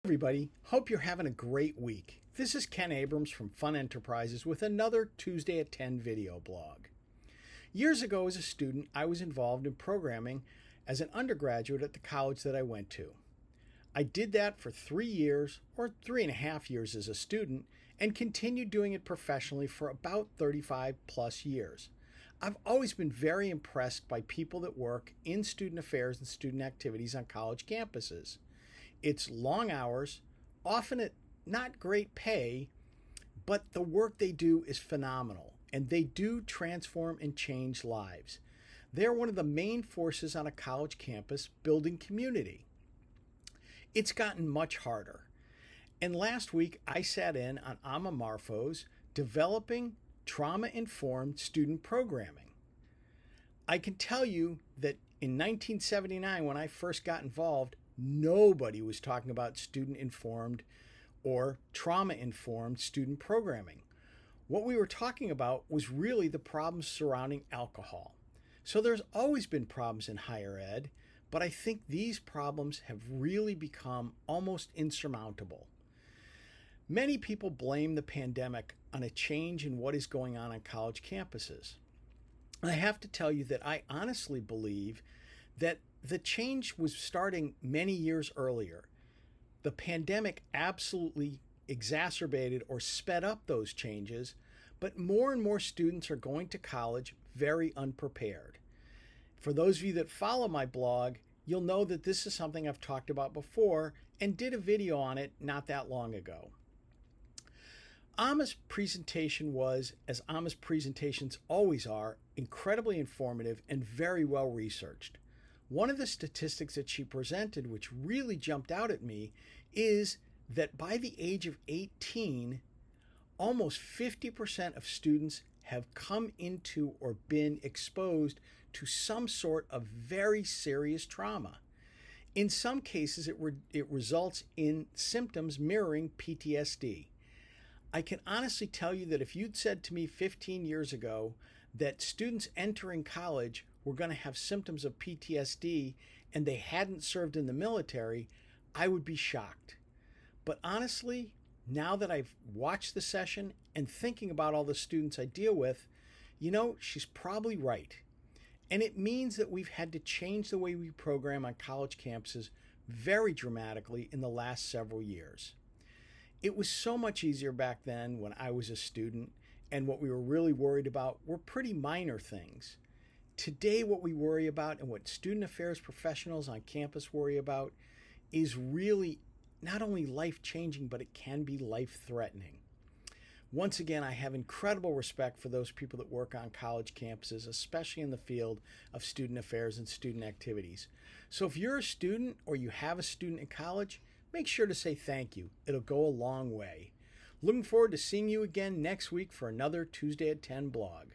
Everybody, hope you're having a great week. This is Ken Abrams from Fun Enterprises with another Tuesday at 10 video blog. Years ago, as a student, I was involved in programming as an undergraduate at the college that I went to. I did that for 3 years, or 3.5 years as a student, and continued doing it professionally for about 35 plus years. I've always been very impressed by people that work in student affairs and student activities on college campuses. It's long hours, often at not great pay, but the work they do is phenomenal, and they do transform and change lives. They're one of the main forces on a college campus building community. It's gotten much harder. And last week, I sat in on Amma Marfo's Developing Trauma-Informed Student Programming. I can tell you that in 1979, when I first got involved, nobody was talking about student-informed or trauma-informed student programming. What we were talking about was really the problems surrounding alcohol. So there's always been problems in higher ed, but I think these problems have really become almost insurmountable. Many people blame the pandemic on a change in what is going on college campuses. I have to tell you that I honestly believe that the change was starting many years earlier. The pandemic absolutely exacerbated or sped up those changes, but more and more students are going to college very unprepared. For those of you that follow my blog, you'll know that this is something I've talked about before and did a video on it not that long ago. Amma's presentation was, as Amma's presentations always are, incredibly informative and very well researched. One of the statistics that she presented, which really jumped out at me, is that by the age of 18, almost 50% of students have come into or been exposed to some sort of very serious trauma. In some cases, it results in symptoms mirroring PTSD. I can honestly tell you that if you'd said to me 15 years ago that students entering college were going to have symptoms of PTSD and they hadn't served in the military, I would be shocked. But honestly, now that I've watched the session and thinking about all the students I deal with, she's probably right. And it means that we've had to change the way we program on college campuses very dramatically in the last several years. It was so much easier back then when I was a student, and what we were really worried about were pretty minor things. Today, what we worry about and what student affairs professionals on campus worry about is really not only life-changing, but it can be life-threatening. Once again, I have incredible respect for those people that work on college campuses, especially in the field of student affairs and student activities. So if you're a student or you have a student in college, make sure to say thank you. It'll go a long way. Looking forward to seeing you again next week for another Tuesday at 10 blog.